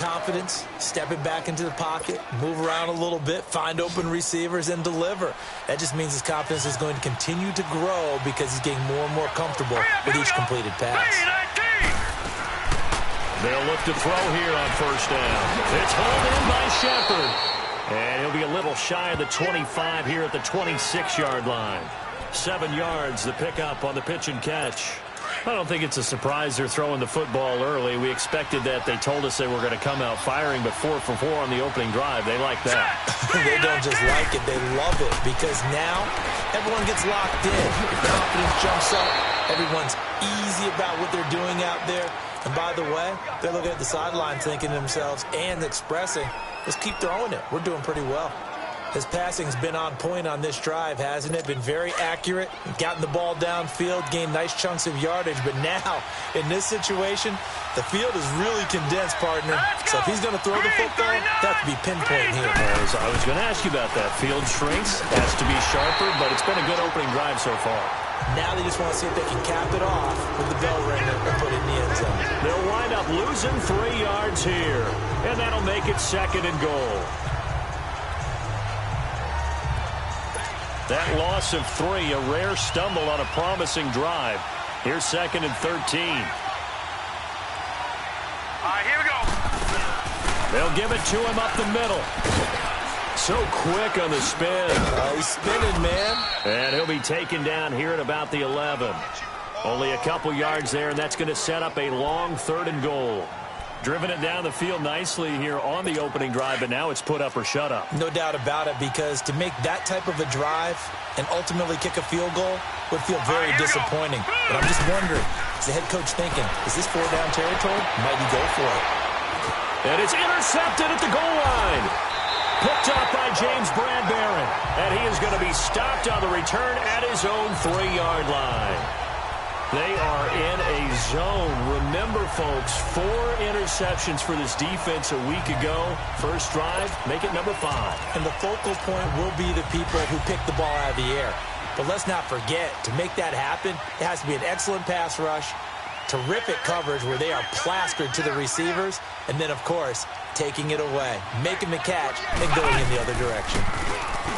confidence, stepping back into the pocket, move around a little bit, find open receivers, and deliver. That just means his confidence is going to continue to grow because he's getting more and more comfortable with each completed pass. They'll look to throw here on first down. It's hauled in by Shepard. And he'll be a little shy of the 25 here at the 26-yard line. 7 yards, the pickup on the pitch and catch. I don't think it's a surprise they're throwing the football early. We expected that. They told us they were going to come out firing, but 4 for 4 on the opening drive. They like that. They don't just like it. They love it because now everyone gets locked in. Confidence jumps up. Everyone's easy about what they're doing out there. And by the way, they're looking at the sideline thinking to themselves and expressing, let's keep throwing it. We're doing pretty well. His passing's been on point on this drive, hasn't it? Been very accurate, gotten the ball downfield, gained nice chunks of yardage. But now, in this situation, the field is really condensed, partner. So if he's going to throw the football, that could be pinpoint here. I was going to ask you about that. Field shrinks, has to be sharper, but it's been a good opening drive so far. Now they just want to see if they can cap it off with the bell ringer and put it in the end zone. They'll wind up losing 3 yards here, and that'll make it 2nd and goal. That loss of 3, a rare stumble on a promising drive. Here's 2nd and 13. All right, here we go. They'll give it to him up the middle. So quick on the spin. He's spinning, man. And he'll be taken down here at about the 11. Only a couple yards there, and that's going to set up a long 3rd and goal. Driven it down the field nicely here on the opening drive, but now it's put up or shut up. No doubt about it, because to make that type of a drive and ultimately kick a field goal would feel very disappointing. But I'm just wondering, is the head coach thinking, is this 4-down territory? Might he go for it? And it's intercepted at the goal line. Picked up by James Bradbury. And he is going to be stopped on the return at his own 3-yard line. They are in a zone. Remember, folks, 4 interceptions for this defense a week ago. First drive, make it number 5. And the focal point will be the people who pick the ball out of the air. But let's not forget, to make that happen, it has to be an excellent pass rush, terrific coverage where they are plastered to the receivers, and then, of course, taking it away, making the catch, and going in the other direction.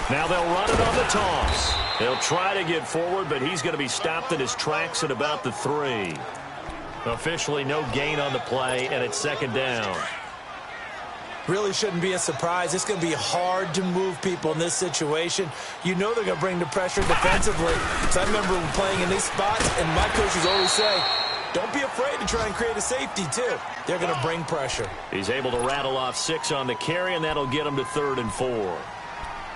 Now they'll run it on the toss. They'll try to get forward, but he's going to be stopped in his tracks at about the 3. Officially no gain on the play, and it's 2nd down. Really shouldn't be a surprise. It's going to be hard to move people in this situation. You know they're going to bring the pressure defensively. So I remember playing in these spots, and my coaches always say, don't be afraid to try and create a safety, too. They're going to bring pressure. He's able to rattle off 6 on the carry, and that'll get him to 3rd and 4.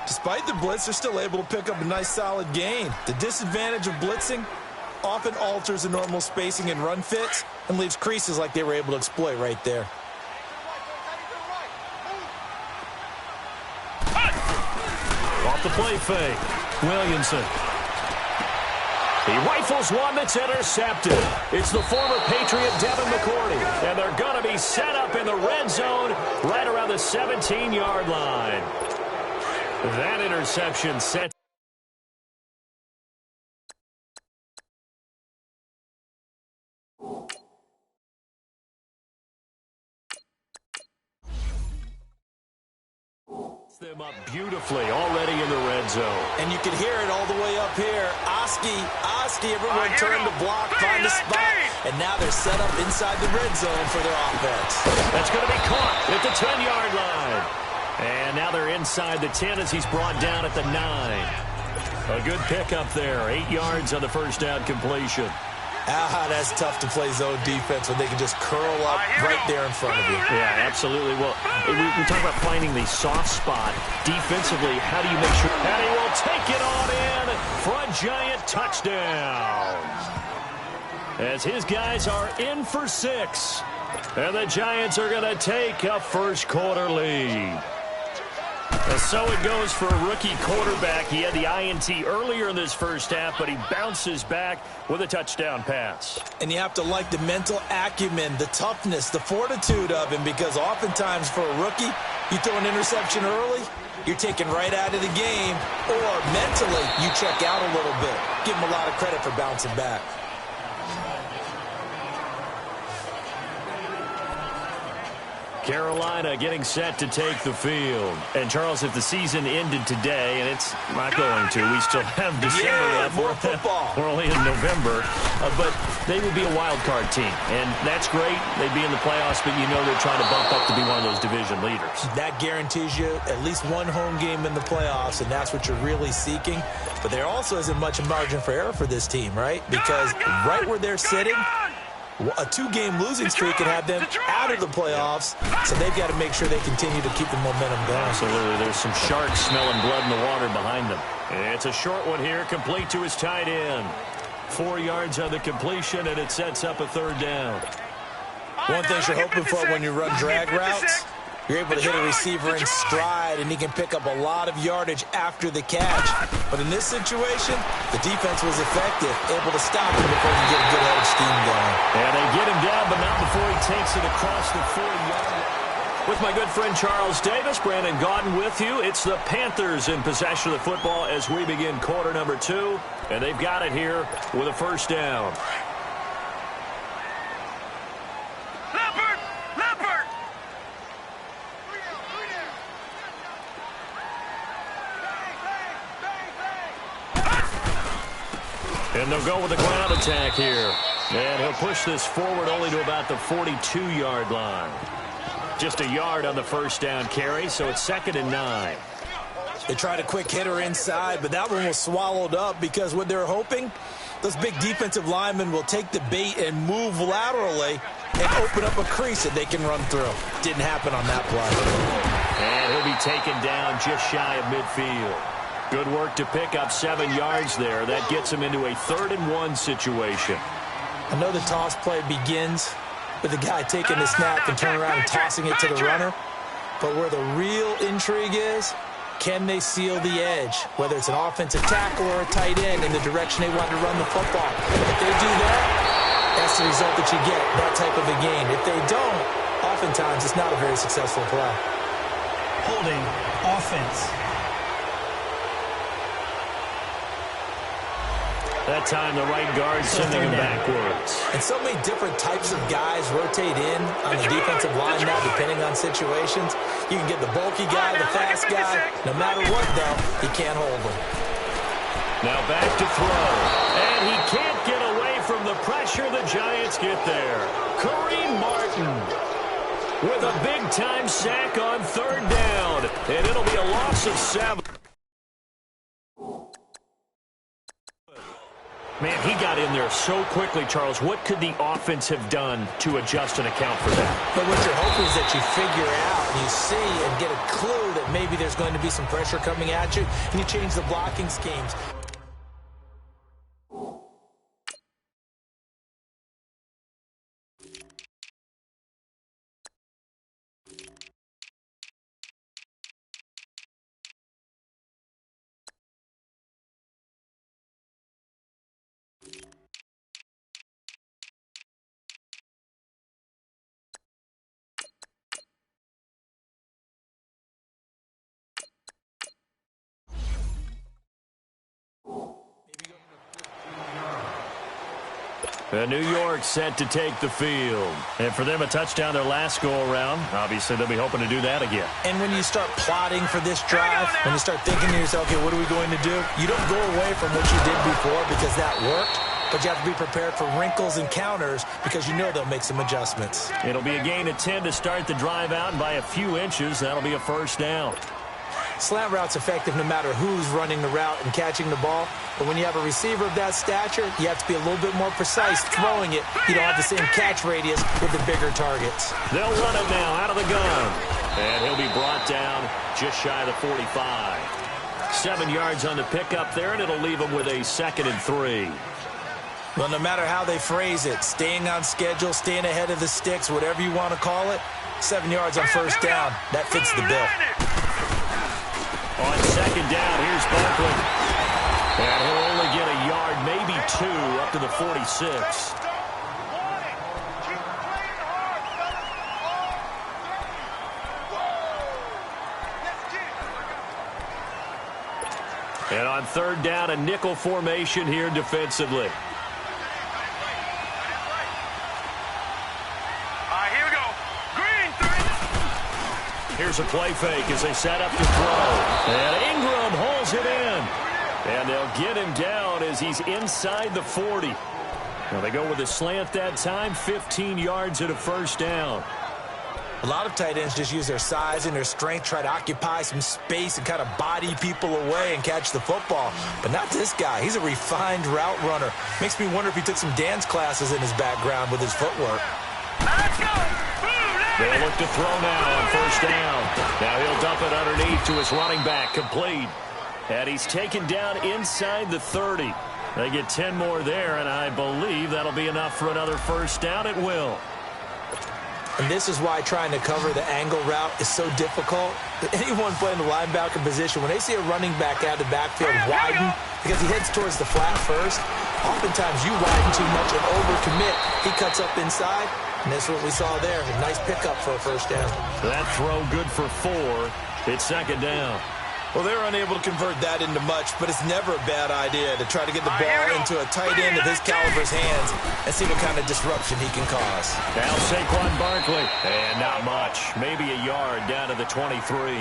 Despite the blitz, they're still able to pick up a nice solid gain. The disadvantage of blitzing often alters the normal spacing and run fits and leaves creases like they were able to exploit right there. Off the play fake, Williamson. He rifles one that's intercepted. It's the former Patriot Devin McCourty, and they're going to be set up in the red zone right around the 17-yard line. That interception sets them up beautifully already in the red zone. And you can hear it all the way up here. Oski, everyone turned to block, find a spot, and now they're set up inside the red zone for their offense. That's going to be caught at the 10-yard line. And now they're inside the 10 as he's brought down at the 9. A good pickup there. 8 yards on the first down completion. That's tough to play zone defense when they can just curl up right there in front of you. Yeah, absolutely. Well, we talk about finding the soft spot. Defensively, how do you make sure? And he will take it on in for a giant touchdown. As his guys are in for 6. And the Giants are going to take a first quarter lead. And so it goes for a rookie quarterback. He had the INT earlier in this first half, but he bounces back with a touchdown pass. And you have to like the mental acumen, the toughness, the fortitude of him, because oftentimes for a rookie, you throw an interception early, you're taken right out of the game, or mentally you check out a little bit. Give him a lot of credit for bouncing back. Carolina getting set to take the field. And, Charles, if the season ended today, and it's not going to, we still have December left. More football. We're only in November. But they would be a wild card team. And that's great. They'd be in the playoffs, but you know they're trying to bump up to be one of those division leaders. That guarantees you at least one home game in the playoffs, and that's what you're really seeking. But there also isn't much margin for error for this team, right? Because right where they're sitting, a 2-game losing streak can have them out of the playoffs, so they've got to make sure they continue to keep the momentum going. Absolutely. There's some sharks smelling blood in the water behind them. It's a short one here, complete to his tight end. 4 yards on the completion, and it sets up a 3rd down. One thing you're hoping for when you run drag routes, you're able to hit a receiver in stride, and he can pick up a lot of yardage after the catch. But in this situation, the defense was effective, able to stop him before he get a good head of steam going. And they get him down, but not before he takes it across the 4-yard line. With my good friend Charles Davis, Brandon Gaudin with you. It's the Panthers in possession of the football as we begin quarter number 2. And they've got it here with a 1st down. And they'll go with the ground attack here. And he'll push this forward only to about the 42-yard line. Just a yard on the 1st down carry, so it's 2nd and 9. They tried a quick hitter inside, but that one was swallowed up because what they're hoping, those big defensive linemen will take the bait and move laterally and open up a crease that they can run through. Didn't happen on that play. And he'll be taken down just shy of midfield. Good work to pick up 7 yards there. That gets him into a 3rd and 1 situation. I know the toss play begins with the guy taking the snap and turning around and tossing it to the runner. But where the real intrigue is, can they seal the edge? Whether it's an offensive tackle or a tight end in the direction they want to run the football. If they do that, that's the result that you get, that type of a game. If they don't, oftentimes it's not a very successful play. Holding offense. That time the right guard sending him backwards. And so many different types of guys rotate in on the defensive line now, depending on situations. You can get the bulky guy, the fast guy. No matter what, though, he can't hold them. Now back to throw. And he can't get away from the pressure. The Giants get there. Kareem Martin with a big-time sack on 3rd down. And it'll be a loss of 7. Man, he got in there so quickly, Charles. What could the offense have done to adjust and account for that? But what you're hoping is that you figure out and you see and get a clue that maybe there's going to be some pressure coming at you, and you change the blocking schemes. New York set to take the field. And for them, a touchdown their last go-around. Obviously, they'll be hoping to do that again. And when you start plotting for this drive, when you start thinking to yourself, okay, what are we going to do? You don't go away from what you did before because that worked, but you have to be prepared for wrinkles and counters because you know they'll make some adjustments. It'll be a gain of 10 to start the drive out, and by a few inches, that'll be a 1st down. Slant route's effective no matter who's running the route and catching the ball. But when you have a receiver of that stature, you have to be a little bit more precise throwing it. You don't have the same catch radius with the bigger targets. They'll run it now out of the gun. And he'll be brought down just shy of the 45. 7 yards on the pickup there, and it'll leave him with a 2nd and 3. Well, no matter how they phrase it, staying on schedule, staying ahead of the sticks, whatever you want to call it, 7 yards on 1st down, that fits the bill. On 2nd down, here's Barkley. And he'll only get a yard, maybe 2, up to the 46. And on 3rd down, a nickel formation here defensively. Here's a play fake as they set up to throw. And Ingram hauls it in. And they'll get him down as he's inside the 40. Now they go with a slant that time, 15 yards and a first down. A lot of tight ends just use their size and their strength, try to occupy some space and kind of body people away and catch the football. But not this guy. He's a refined route runner. Makes me wonder if he took some dance classes in his background with his footwork. They'll look to throw now on first down. Now he'll dump it underneath to his running back, complete. And he's taken down inside the 30. They get 10 more there, and I believe that'll be enough for another first down. It will. And this is why trying to cover the angle route is so difficult. Anyone playing the linebacker position, when they see a running back out of the backfield widen, because he heads towards the flat first, oftentimes you widen too much and overcommit. He cuts up inside, and that's what we saw there. A nice pickup for a first down. That throw good for 4. It's second down. Well, they're unable to convert that into much, but it's never a bad idea to try to get the ball into a tight end of his caliber's hands and see what kind of disruption he can cause. Now Saquon Barkley, and not much. Maybe a yard down to the 23.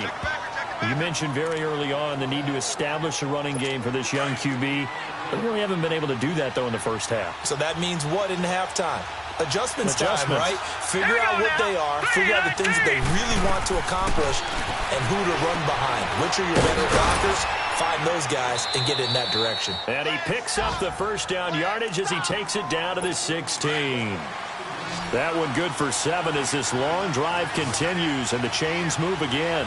You mentioned very early on the need to establish a running game for this young QB. They really haven't been able to do that, though, in the first half. So that means what in halftime? Adjustments time, right? Figure out what they are, figure out the things that they really want to accomplish, and who to run behind. Which are your better blockers? Find those guys and get in that direction. And he picks up the first down yardage as he takes it down to the 16. That one good for 7 as this long drive continues and the chains move again.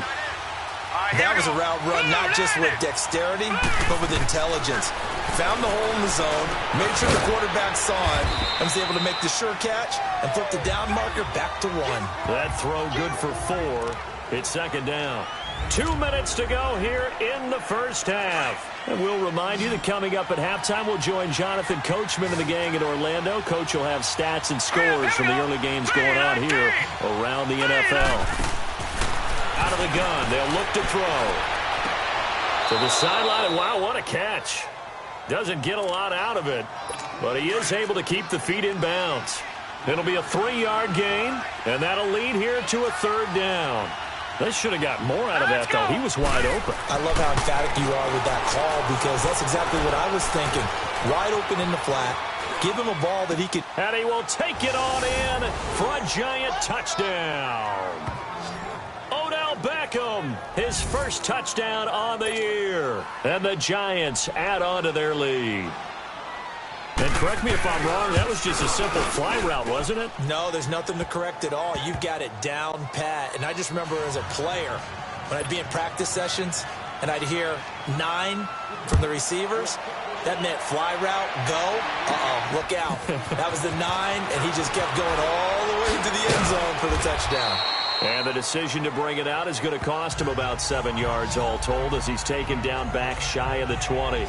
That was a route run not just with dexterity, but with intelligence. Found the hole in the zone, made sure the quarterback saw it, and was able to make the sure catch and flip the down marker back to 1. That throw good for 4. It's second down. 2 minutes to go here in the first half. And we'll remind you that coming up at halftime, we'll join Jonathan Coachman and the gang in Orlando. Coach will have stats and scores from the early games going on here around the NFL. Out of the gun, they'll look to throw. To the sideline, and wow, what a catch. Doesn't get a lot out of it, but he is able to keep the feet in bounds. It'll be a 3-yard gain, and that'll lead here to a third down. They should have got more out of that, though. He was wide open. I love how emphatic you are with that call because that's exactly what I was thinking. Wide open in the flat. Give him a ball that he could. And he will take it on in for a giant touchdown. Odell Beckham, his first touchdown on the year. And the Giants add on to their lead. And correct me if I'm wrong, that was just a simple fly route, wasn't it? No, there's nothing to correct at all. You've got it down pat. And I just remember as a player, when I'd be in practice sessions and I'd hear 9 from the receivers, that meant fly route, go, look out. That was the 9, and he just kept going all the way to the end zone for the touchdown. And the decision to bring it out is going to cost him about 7 yards all told as he's taken down back shy of the 20.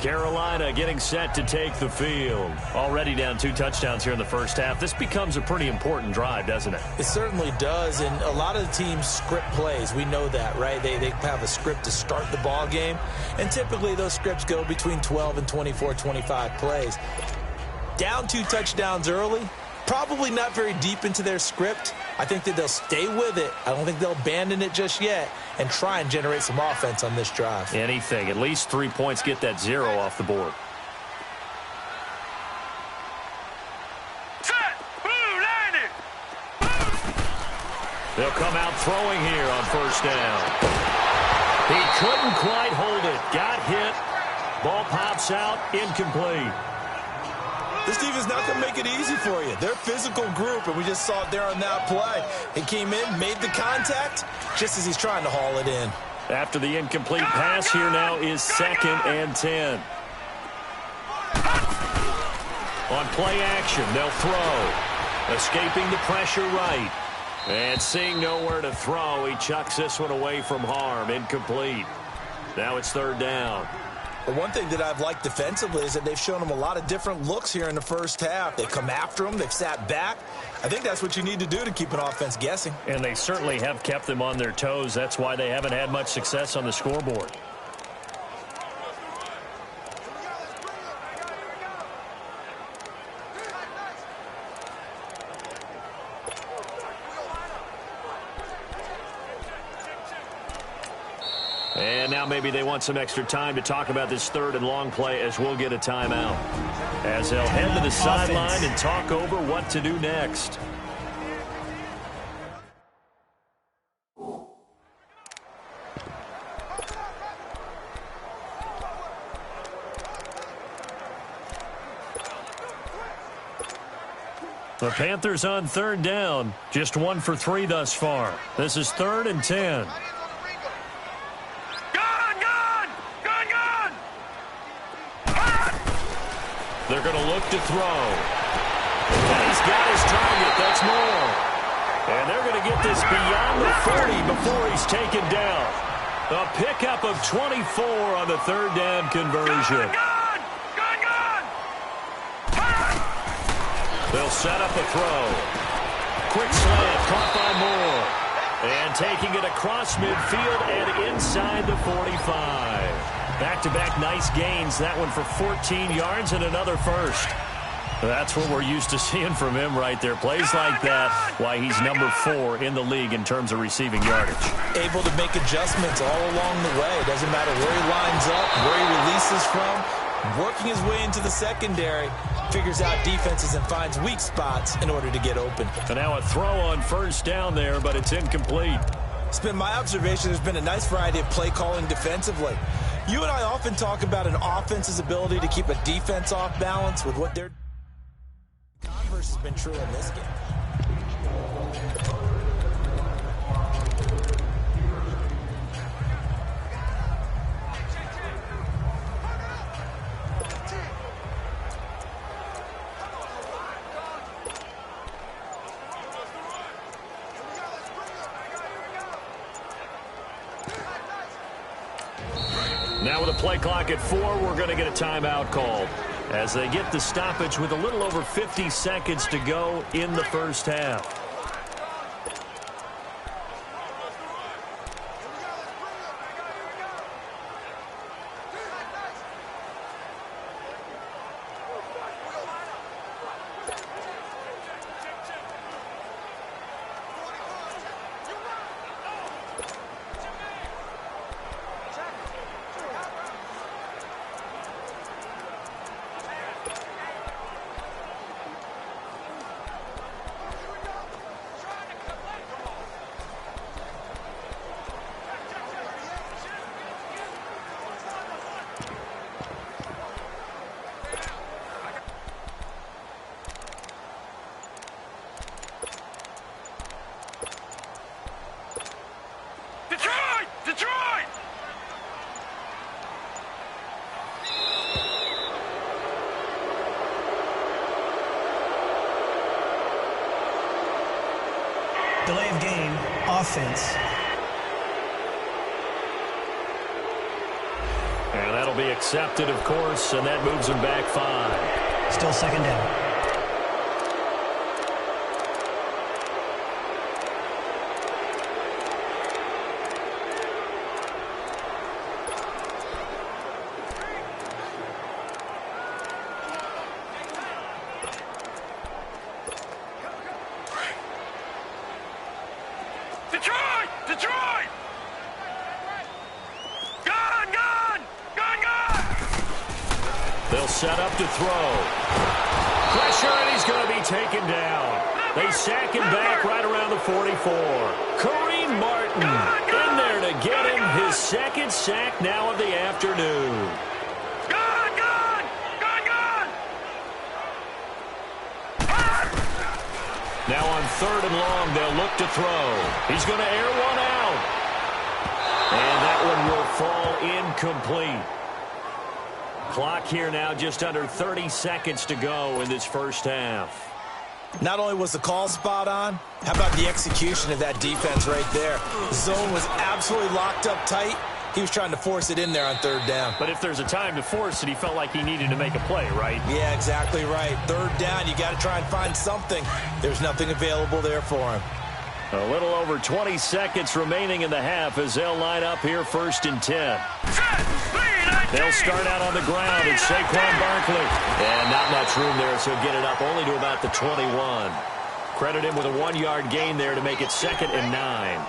Carolina getting set to take the field. Already down 2 touchdowns here in the first half. This becomes a pretty important drive, doesn't it? It certainly does, and a lot of the teams script plays. We know that, right? They have a script to start the ball game, and typically those scripts go between 12 and 24, 25 plays. Down 2 touchdowns early, probably not very deep into their script. I think that they'll stay with it. I don't think they'll abandon it just yet and try and generate some offense on this drive. Anything. At least 3 points, get that 0 off the board. They'll come out throwing here on first down. He couldn't quite hold it. Got hit. Ball pops out. Incomplete. This defense not going to make it easy for you. They're a physical group, and we just saw it there on that play. He came in, made the contact, just as he's trying to haul it in. After the incomplete pass, here now is 2nd and 10. On play action, they'll throw. Escaping the pressure right. And seeing nowhere to throw, he chucks this one away from harm. Incomplete. Now it's 3rd down. But one thing that I've liked defensively is that they've shown him a lot of different looks here in the first half. They come after him. They've sat back. I think that's what you need to do to keep an offense guessing. And they certainly have kept them on their toes. That's why they haven't had much success on the scoreboard. And now maybe they want some extra time to talk about this third and long play as we'll get a timeout. As they'll head to the sideline and talk over what to do next. The Panthers on third down. Just 1 for 3 thus far. This is 3rd and 10. They're going to look to throw. And he's got his target. That's more. And they're going to get this beyond the 40 before he's taken down. A pickup of 24 on the third down conversion. They'll set up a throw. Quick slant, caught by Moore. And taking it across midfield and inside the 45. Back-to-back nice gains. That one for 14 yards and another first. That's what we're used to seeing from him right there. Plays like that, why he's number 4 in the league in terms of receiving yardage. Able to make adjustments all along the way. Doesn't matter where he lines up, where he releases from. Working his way into the secondary. Figures out defenses and finds weak spots in order to get open. And now a throw on first down there, but it's incomplete. It's been my observation there's been a nice variety of play calling defensively. You and I often talk about an offense's ability to keep a defense off balance with what they're... Converse has been true in this game. Now with a play clock at 4, we're going to get a timeout called as they get the stoppage with a little over 50 seconds to go in the first half. Delay of game, offense. And that'll be accepted, of course, and that moves them back 5. Still second down. They'll set up to throw. Pressure, and he's going to be taken down. They sack him back right around the 44. Kareem Martin in there to get him his second sack now of the afternoon. Now on 3rd and long, they'll look to throw. He's going to air one out. And that one will fall incomplete. Clock here now, just under 30 seconds to go in this first half. Not only was the call spot on, how about the execution of that defense right there? The zone was absolutely locked up tight. He was trying to force it in there on 3rd down. But if there's a time to force it, he felt like he needed to make a play, right? Yeah, exactly right. 3rd down, you got to try and find something. There's nothing available there for him. A little over 20 seconds remaining in the half as they'll line up here 1st and 10. They'll start out on the ground. It's Saquon Barkley. And not much room there, so get it up only to about the 21. Credit him with a 1-yard gain there to make it 2nd and 9.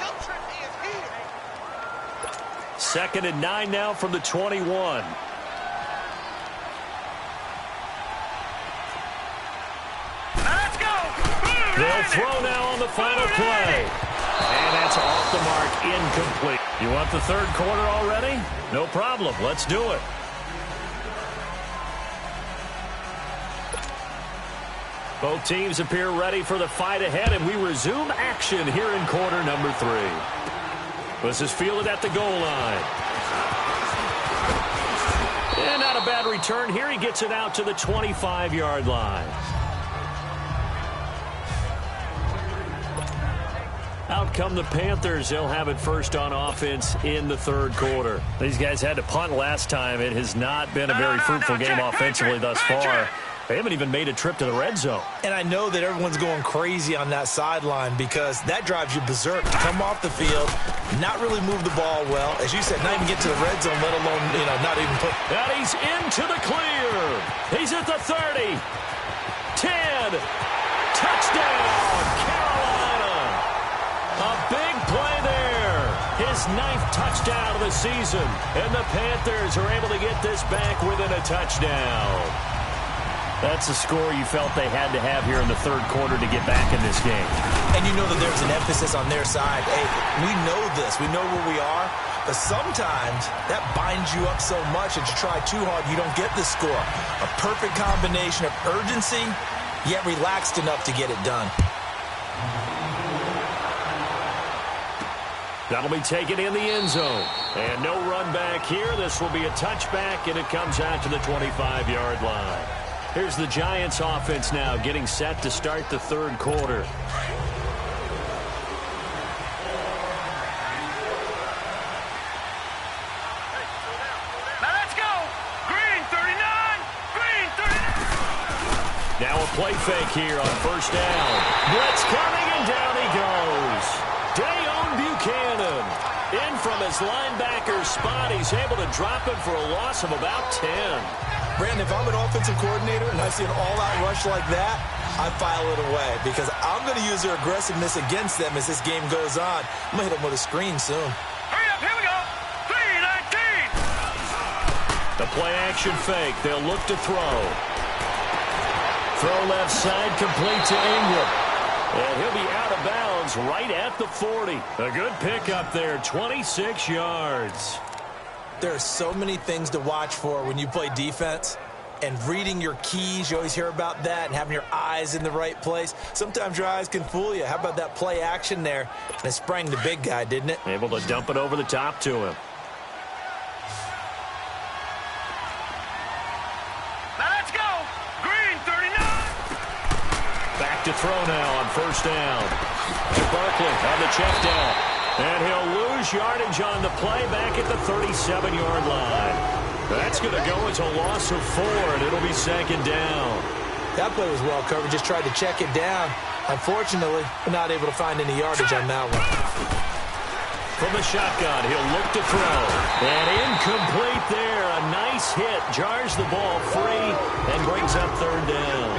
2nd and 9 now from the 21. They'll throw now on the final play. And that's off the mark, incomplete. You want the third quarter already? No problem. Let's do it. Both teams appear ready for the fight ahead, and we resume action here in quarter number 3. This is fielded at the goal line. And not a bad return here. He gets it out to the 25-yard line. Out come the Panthers. They'll have it first on offense in the third quarter. These guys had to punt last time. It has not been a very fruitful game offensively thus far. They haven't even made a trip to the red zone. And I know that everyone's going crazy on that sideline because that drives you berserk to come off the field, not really move the ball well. As you said, not even get to the red zone, let alone, not even put. And he's into the clear. He's at the 30. 10. Touchdown, Carolina. A big play there. His 9th touchdown of the season. And the Panthers are able to get this back within a touchdown. That's a score you felt they had to have here in the third quarter to get back in this game. And you know that there's an emphasis on their side. Hey, we know this. We know where we are. But sometimes that binds you up so much that you try too hard, you don't get the score. A perfect combination of urgency, yet relaxed enough to get it done. That'll be taken in the end zone. And no run back here. This will be a touchback, and it comes out to the 25-yard line. Here's the Giants offense now getting set to start the third quarter. Now let's go. Green 39. Green 39. Now a play fake here on first down. Blitz coming, and down he goes. Dayon Buchanan in from his linebacker spot. He's able to drop him for a loss of about 10. Brandon, if I'm an offensive coordinator and I see an all-out rush like that, I file it away because I'm going to use their aggressiveness against them as this game goes on. I'm going to hit them with a screen soon. Hurry up, here we go. 3-19. The play-action fake. They'll look to throw. Throw left side, complete to Ingram. And he'll be out of bounds right at the 40. A good pickup there, 26 yards. There are so many things to watch for when you play defense. And reading your keys, you always hear about that, and having your eyes in the right place. Sometimes your eyes can fool you. How about that play action there? And it sprang the big guy, didn't it? Able to dump it over the top to him. Now let's go. Green 39. Back to throw now on first down. To Barkley on the check down. And he'll lose yardage on the play back at the 37-yard line. That's going to go as a loss of 4, and it'll be second down. That play was well covered. Just tried to check it down. Unfortunately, we're not able to find any yardage on that one. From the shotgun, he'll look to throw. And incomplete there. A nice hit. Jars the ball free and brings up third down.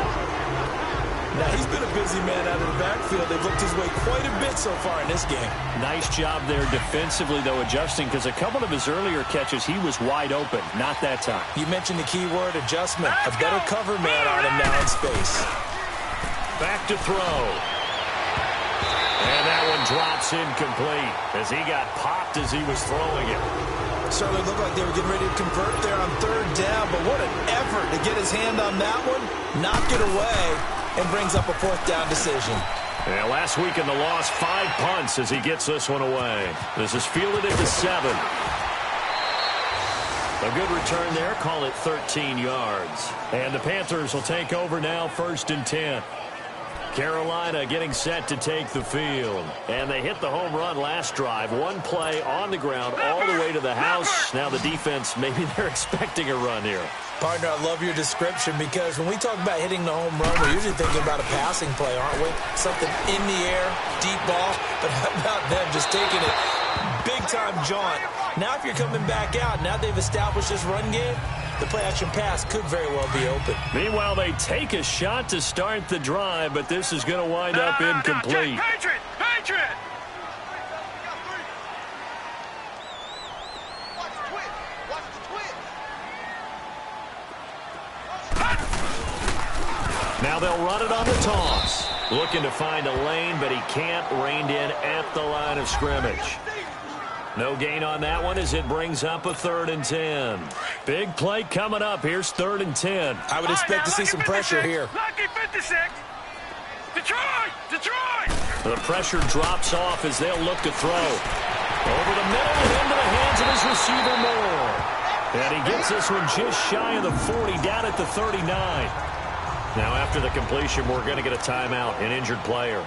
Now, he's been a busy man out of the backfield. They've looked his way quite a bit so far in this game. Nice job there defensively, though, adjusting, because a couple of his earlier catches, he was wide open. Not that time. You mentioned the key word, adjustment. A better cover man on him now in space. Back to throw. And that one drops incomplete as he got popped as he was throwing it. Certainly looked like they were getting ready to convert there on third down, but what an effort to get his hand on that one, knock it away, and brings up a fourth down decision. Yeah, last week in the loss, 5 punts as he gets this one away. This is fielded at the 7. A good return there, call it 13 yards. And the Panthers will take over now, 1st and 10. Carolina getting set to take the field. And they hit the home run last drive. One play on the ground all the way to the house. Now the defense, maybe they're expecting a run here. Partner, I love your description because when we talk about hitting the home run, we're usually thinking about a passing play, aren't we? Something in the air, deep ball. But how about them just taking it big-time jaunt? Now if you're coming back out, now they've established this run game, the play-action pass could very well be open. Meanwhile, they take a shot to start the drive, but this is going to wind up incomplete. Patriot! they'll run it on the toss. Looking to find a lane, but he can't. Reined in at the line of scrimmage. No gain on that one as it brings up a 3rd and 10. Big play coming up. Here's 3rd and 10. I would expect to see some pressure here. Lucky 56. Detroit! The pressure drops off as they'll look to throw. Over the middle and into the hands of his receiver Moore. And he gets this one just shy of the 40, down at the 39. Now after the completion, we're going to get a timeout, an injured player.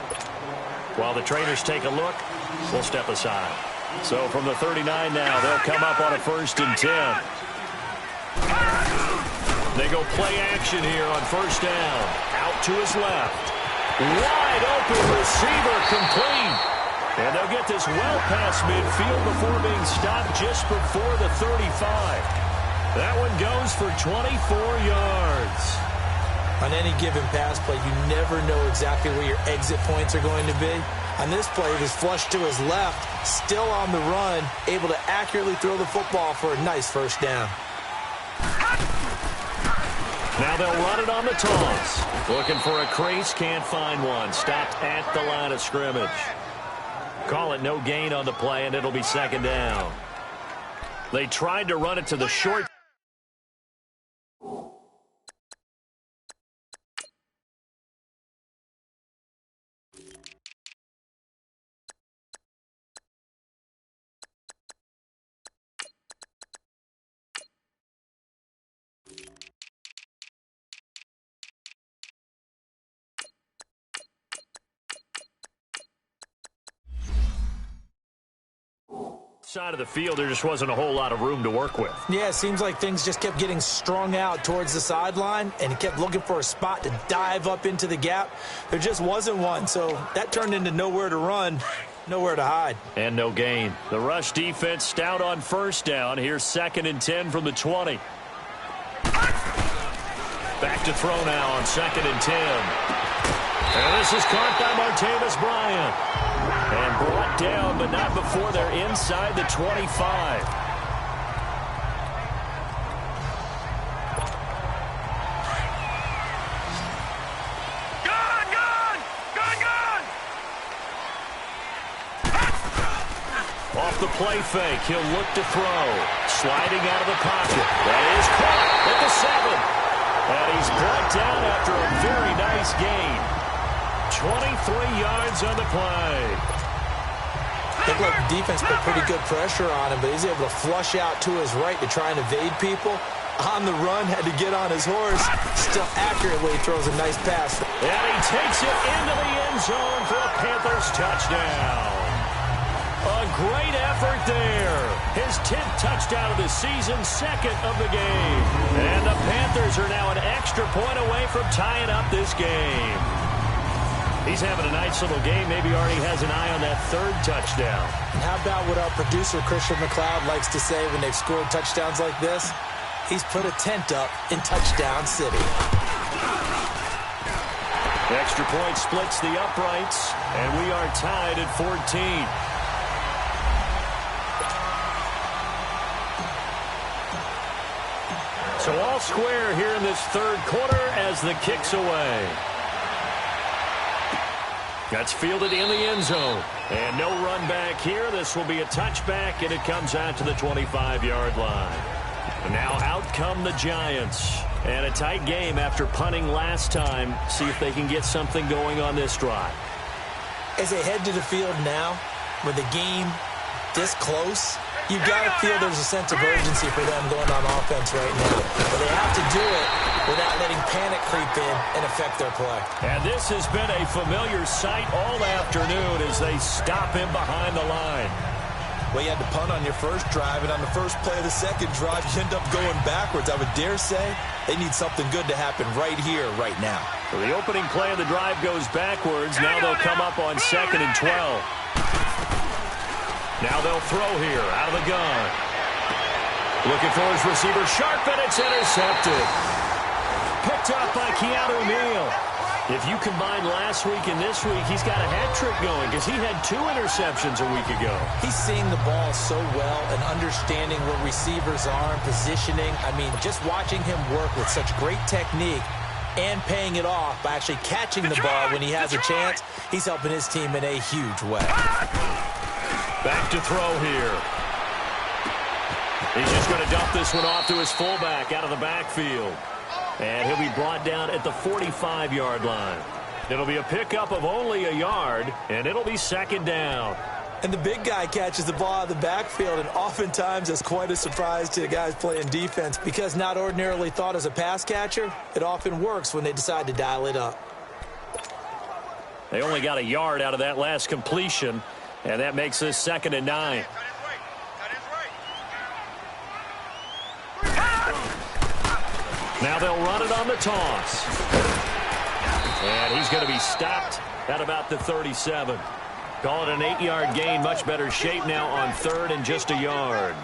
While the trainers take a look, we'll step aside. So from the 39 now, they'll come up on a 1st and 10. They go play action here on 1st down. Out to his left. Wide open receiver complete. And they'll get this well past midfield before being stopped just before the 35. That one goes for 24 yards. On any given pass play, you never know exactly where your exit points are going to be. On this play, it was flushed to his left, still on the run, able to accurately throw the football for a nice 1st down. Now they'll run it on the toss. Looking for a crease, can't find one. Stopped at the line of scrimmage. Call it no gain on the play, and it'll be 2nd down. They tried to run it to the short. Side of the field, there just wasn't a whole lot of room to work with. Yeah, it seems like things just kept getting strung out towards the sideline, and he kept looking for a spot to dive up into the gap. There just wasn't one, so that turned into nowhere to run, nowhere to hide. And no gain. The rush defense stout on 1st down. Here's 2nd and 10 from the 20. Back to throw now on 2nd and 10. And this is caught by Martavis Bryant. And brought down, but not before they're inside the 25. Gone! Off the play fake, he'll look to throw. Sliding out of the pocket. That is caught at the 7. And he's brought down after a very nice gain. 23 yards on the play. Looked like the defense put pretty good pressure on him, but he's able to flush out to his right to try and evade people. On the run, had to get on his horse. Still accurately throws a nice pass. And he takes it into the end zone for a Panthers touchdown. A great effort there. His 10th touchdown of the season, 2nd of the game. And the Panthers are now an extra point away from tying up this game. He's having a nice little game. Maybe already has an eye on that 3rd touchdown. And how about what our producer, Christian McLeod, likes to say when they've scored touchdowns like this? He's put a tent up in Touchdown City. The extra point splits the uprights, and we are tied at 14. So all square here in this 3rd quarter as the kick's away. That's fielded in the end zone. And no run back here. This will be a touchback, and it comes out to the 25-yard line. And now out come the Giants. And a tight game after punting last time. See if they can get something going on this drive. As they head to the field now, with the game this close, you've got to feel there's a sense of urgency for them going on offense right now. But they have to do it without letting panic creep in and affect their play. And this has been a familiar sight all afternoon as they stop him behind the line. Well, you had to punt on your first drive, and on the first play of the second drive, you end up going backwards. I would dare say they need something good to happen right here, right now. So the opening play of the drive goes backwards. Now they'll come up on 2nd and 12. Now they'll throw here out of the gun. Looking for his receiver, sharp, and it's intercepted. Picked up by Keanu Neal. If you combine last week and this week, he's got a hat trick going because he had 2 interceptions a week ago. He's seeing the ball so well and understanding where receivers are and positioning. I mean, just watching him work with such great technique, and paying it off by actually catching the ball when he has a chance. He's helping his team in a huge way. Back to throw here. He's just going to dump this one off to his fullback out of the backfield. And he'll be brought down at the 45-yard line. It'll be a pickup of only a yard, and it'll be second down. And the big guy catches the ball out of the backfield, and oftentimes it's quite a surprise to the guys playing defense because not ordinarily thought as a pass catcher, it often works when they decide to dial it up. They only got a yard out of that last completion, and that makes this 2nd and 9. Now they'll run it on the toss. And he's going to be stopped at about the 37. Call it an 8-yard gain. Much better shape now on 3rd and just a yard.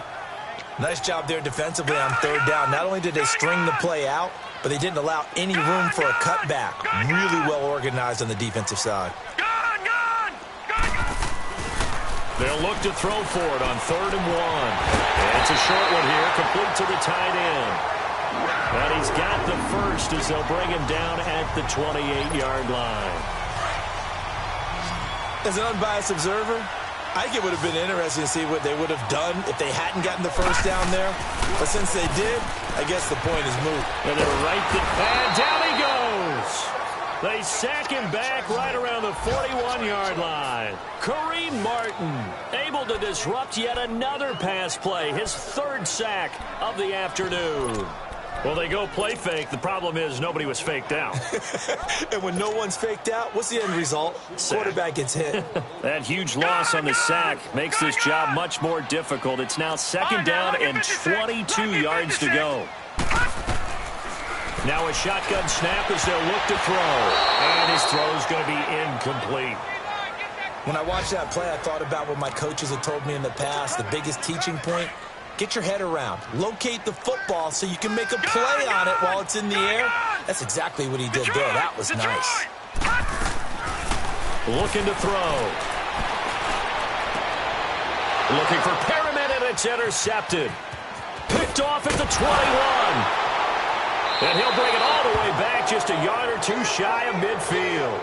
Nice job there defensively on 3rd down. Not only did they string the play out, but they didn't allow any room for a cutback. Really well organized on the defensive side. They'll look to throw for it on 3rd and 1. And it's a short one here, complete to the tight end. And he's got the first as they'll bring him down at the 28-yard line. As an unbiased observer, I think it would have been interesting to see what they would have done if they hadn't gotten the first down there. But since they did, I guess the point is moot. And they're right and down he goes. They sack him back right around the 41-yard line. Kareem Martin able to disrupt yet another pass play, his 3rd sack of the afternoon. Well, they go play fake. The problem is nobody was faked out. And when no one's faked out, what's the end result? Sack. Quarterback gets hit. That huge loss on the sack makes this job much more difficult. It's now 2nd down and 22 yards to go. Now a shotgun snap as they'll look to throw. And his throw's going to be incomplete. When I watched that play, I thought about what my coaches had told me in the past. The biggest teaching point, get your head around. Locate the football so you can make a play on it while it's in the air. That's exactly what he did there. That was nice. Looking to throw. Looking for Perriman, and it's intercepted. Picked off at the 21. And he'll bring it all the way back just a yard or two shy of midfield.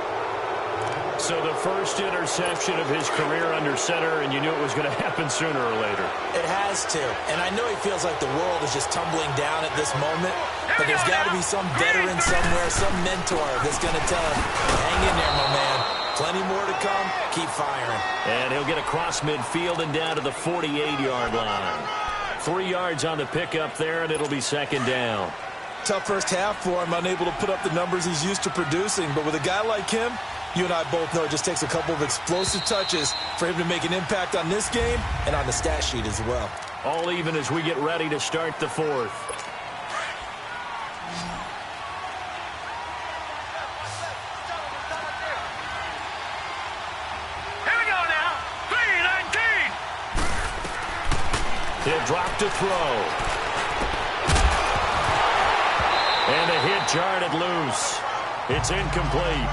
So the first interception of his career under center, and you knew it was going to happen sooner or later. It has to. And I know he feels like the world is just tumbling down at this moment, but there's got to be some veteran somewhere, some mentor that's going to tell him, hang in there, my man. Plenty more to come. Keep firing. And he'll get across midfield and down to the 48-yard line. 3 yards on the pickup there, and it'll be 2nd down. Tough first half for him, unable to put up the numbers he's used to producing. But with a guy like him, you and I both know it just takes a couple of explosive touches for him to make an impact on this game and on the stat sheet as well. All even as we get ready to start the 4th. Here we go now. 3-19. He'll drop to throw. And a hit jarred it loose. It's incomplete.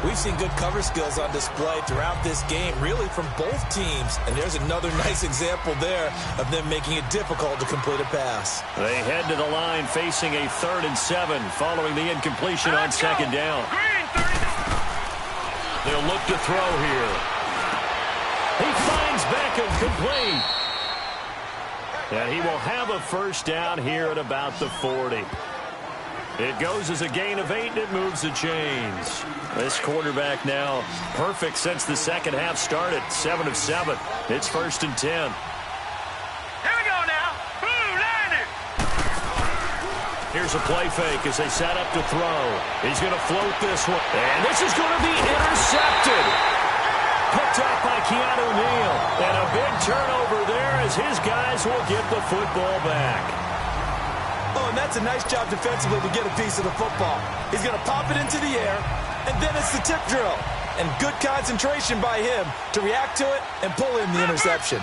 We've seen good cover skills on display throughout this game, really from both teams. And there's another nice example there of them making it difficult to complete a pass. They head to the line facing a 3rd and 7 following the incompletion on 2nd down. They'll look to throw here. He finds Beckham complete. And he will have a first down here at about the 40. It goes as a gain of 8, and it moves the chains. This quarterback now perfect since the second half started. 7 of 7. It's 1st and 10. Here we go now. Blue landed. Here's a play fake as they set up to throw. He's going to float this one. And this is going to be intercepted. Picked up by Keanu Neal. And a big turnover there as his guys will get the football back. Oh, and that's a nice job defensively to get a piece of the football. He's going to pop it into the air, and then it's the tip drill. And good concentration by him to react to it and pull in the interception.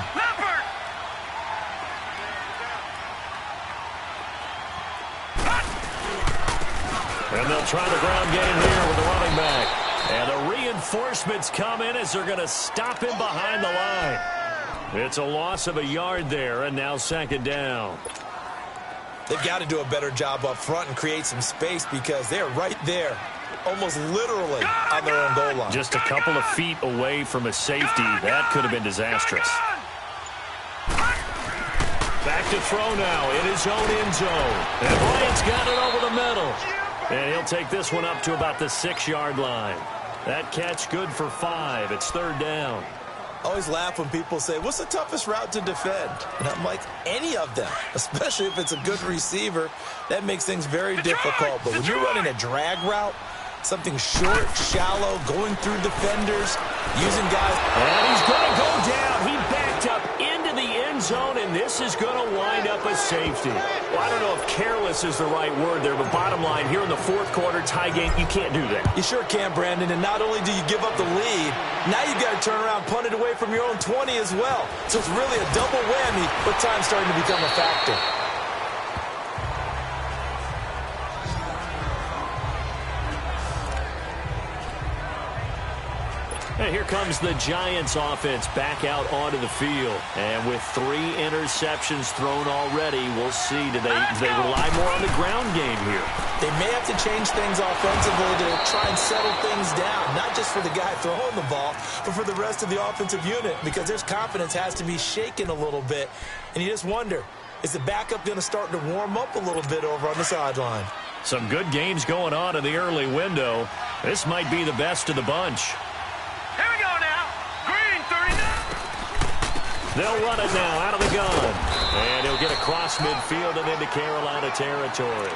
And they'll try the ground game here with the running back. And the reinforcements come in as they're going to stop him behind the line. It's a loss of a yard there, and now 2nd down. They've got to do a better job up front and create some space because they're right there, almost literally on their own goal line. Just a couple of feet away from a safety. That could have been disastrous. Back to throw now in his own end zone. And Bryant's got it over the middle. And he'll take this one up to about the 6-yard line. That catch good for 5. It's 3rd down. I always laugh when people say, what's the toughest route to defend? And I'm like, any of them, especially if it's a good receiver. That makes things very difficult. But when you're running a drag route, something short, shallow, going through defenders, using guys. And he's going to go down. He backed up into the end zone, and this is going to wind up a safety. Well, I don't know if careless is the right word there, but bottom line, here in the 4th quarter, tie game, you can't do that. You sure can, Brandon, and not only do you give up the lead, now you've got to turn around, punt it away from your own 20 as well. So it's really a double whammy, but time's starting to become a factor. And here comes the Giants offense back out onto the field. And with 3 interceptions thrown already, we'll see. Do they rely more on the ground game here? They may have to change things offensively to try and settle things down, not just for the guy throwing the ball, but for the rest of the offensive unit, because their confidence has to be shaken a little bit. And you just wonder, is the backup going to start to warm up a little bit over on the sideline? Some good games going on in the early window. This might be the best of the bunch. Here we go now. Green 39. They'll run it now out of the gun. And he'll get across midfield and into Carolina territory.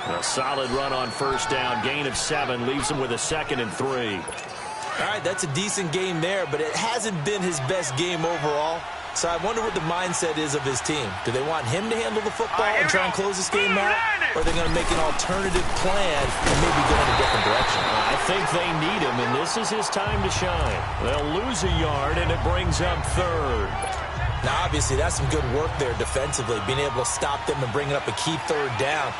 A solid run on 1st down. Gain of 7 leaves him with a 2nd and 3. All right, that's a decent game there, but it hasn't been his best game overall. So I wonder what the mindset is of his team. Do they want him to handle the football and try and close this game out? Or are they going to make an alternative plan and maybe go in a different direction? I think they need him, and this is his time to shine. They'll lose a yard, and it brings up 3rd. Now, obviously, that's some good work there defensively, being able to stop them and bringing up a key 3rd down.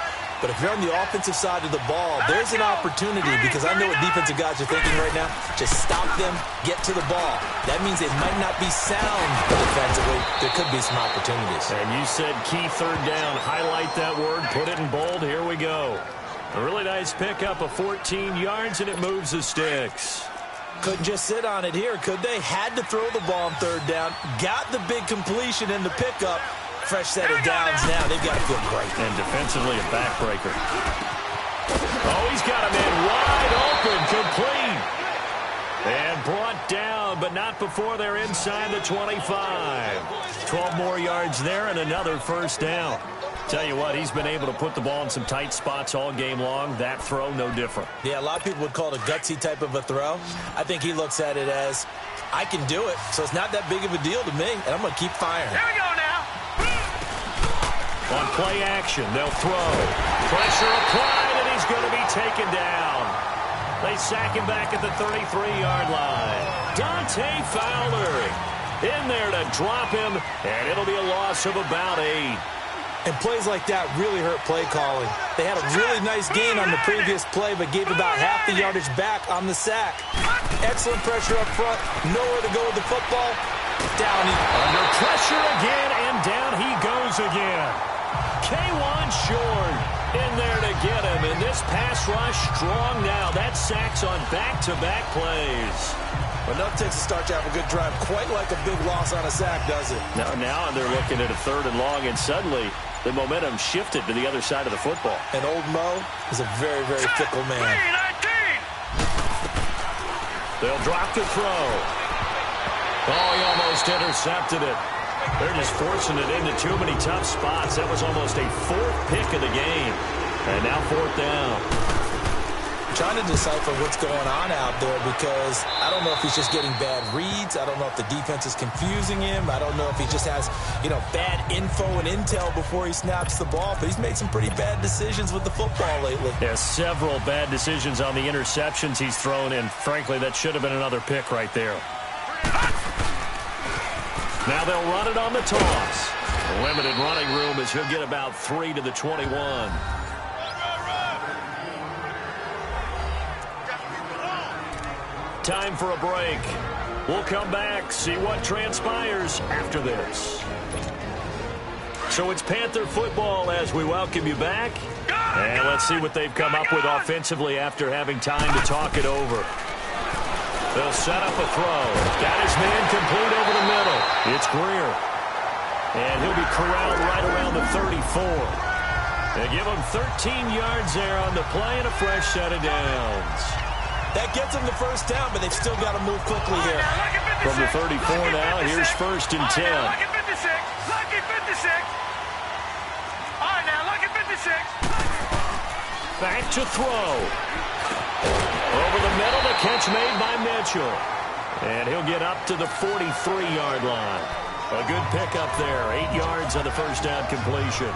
But if you're on the offensive side of the ball, there's an opportunity, because I know what defensive guys are thinking right now. Just stop them, get to the ball. That means they might not be sound defensively. There could be some opportunities. And you said key 3rd down. Highlight that word. Put it in bold. Here we go. A really nice pickup of 14 yards, and it moves the sticks. Couldn't just sit on it here, could they? Had to throw the ball on 3rd down. Got the big completion in the pickup. Fresh set of downs now. They've got to feel great. And defensively, a backbreaker. Oh, he's got a man wide open, complete. And brought down, but not before they're inside the 25. 12 more yards there and another 1st down. Tell you what, he's been able to put the ball in some tight spots all game long. That throw, no different. Yeah, a lot of people would call it a gutsy type of a throw. I think he looks at it as, I can do it, so it's not that big of a deal to me, and I'm going to keep firing. Here we go now. On play action, they'll throw. Pressure applied, and he's going to be taken down. They sack him back at the 33-yard line. Dante Fowler in there to drop him, and it'll be a loss of about 8. And plays like that really hurt play calling. They had a really nice gain on the previous play, but gave about half the yardage back on the sack. Excellent pressure up front. Nowhere to go with the football. Down. Under pressure again, and down he goes again. K1 short in there to get him. And this pass rush strong now. That sack's on back-to-back plays. Enough takes to start to have a good drive. Quite like a big loss on a sack, does it? Now they're looking at a 3rd and long, and suddenly the momentum shifted to the other side of the football. And old Mo is a very, very fickle man. They'll drop the throw. Oh, he almost intercepted it. They're just forcing it into too many tough spots. That was almost a 4th pick of the game. And now 4th down. Trying to decipher what's going on out there, because I don't know if he's just getting bad reads. I don't know if the defense is confusing him. I don't know if he just has, bad info and intel before he snaps the ball. But he's made some pretty bad decisions with the football lately. Yeah, several bad decisions on the interceptions he's thrown, and frankly, that should have been another pick right there. Now they'll run it on the toss. Limited running room as he'll get about 3 to the 21. Time for a break. We'll come back, see what transpires after this. So it's Panther football as we welcome you back. And let's see what they've come up with offensively after having time to talk it over. They'll set up a throw. Got his man complete over the middle. It's Greer. And he'll be corralled right around the 34. They give him 13 yards there on the play and a fresh set of downs. That gets them the first down, but they've still got to move quickly here. From the 34 now, here's 1st and 10. Lucky 56. Lucky 56. All right, now, lucky 56. Back to throw. Over the middle, the catch made by Mitchell. And he'll get up to the 43-yard line. A good pickup there. 8 yards on the first down completion.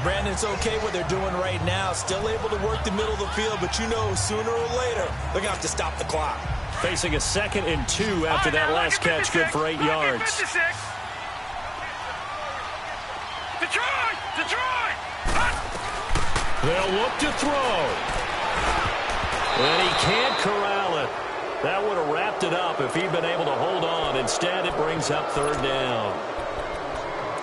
Brandon, it's okay what they're doing right now. Still able to work the middle of the field, but you know sooner or later they're going to have to stop the clock. Facing a 2nd and 2 after that last catch, good for 8 yards. Detroit! Detroit! They'll look to throw. And he can't corral it. That would have wrapped it up if he'd been able to hold on. Instead, it brings up 3rd down.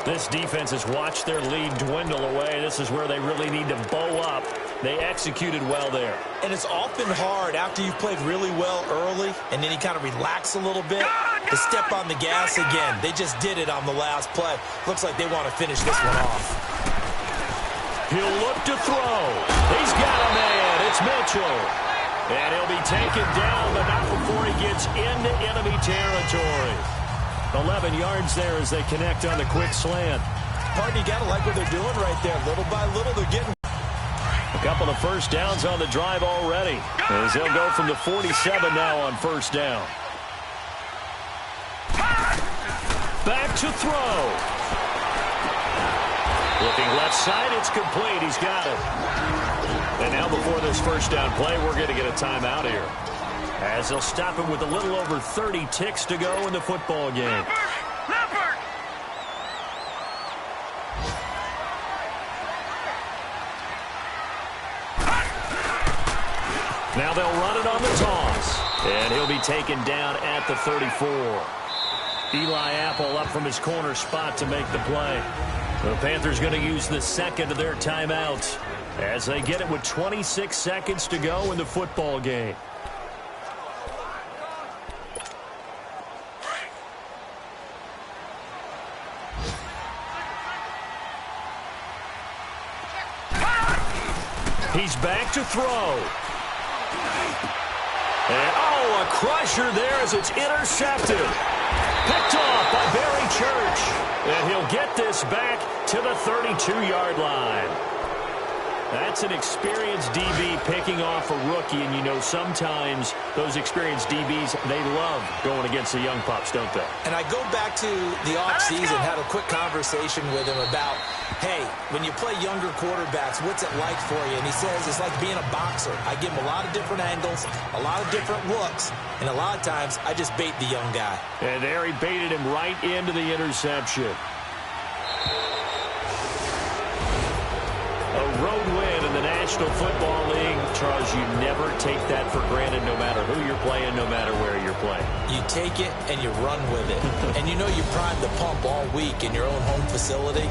This defense has watched their lead dwindle away. This is where they really need to bow up. They executed well there. And it's often hard after you've played really well early and then you kind of relax a little bit to step on the gas again. They just did it on the last play. Looks like they want to finish this one off. He'll look to throw. He's got a man. It's Mitchell. And he'll be taken down, but not before he gets into enemy territory. 11 yards there as they connect on the quick slant. Partner, you got to like what they're doing right there. Little by little, they're getting a couple of first downs on the drive already, as they'll go from the 47 now on 1st down. Back to throw. Looking left side, it's complete. He's got it. And now before this first down play, we're going to get a timeout here, as they'll stop him with a little over 30 ticks to go in the football game. Leopard! Now they'll run it on the toss. And he'll be taken down at the 34. Eli Apple up from his corner spot to make the play. The Panthers going to use the 2nd of their timeouts as they get it with 26 seconds to go in the football game. He's back to throw. And, a crusher there as it's intercepted. Picked off by Barry Church. And he'll get this back to the 32-yard line. That's an experienced DB picking off a rookie, and you know sometimes those experienced DBs, they love going against the young pups, don't they? And I go back to the offseason, had a quick conversation with him about, hey, when you play younger quarterbacks, what's it like for you? And he says it's like being a boxer. I give him a lot of different angles, a lot of different looks, and a lot of times I just bait the young guy. And there he baited him right into the interception. A road win in the National Football League. Charles, you never take that for granted no matter who you're playing, no matter where you're playing. You take it and you run with it. And you know you primed the pump all week in your own home facility.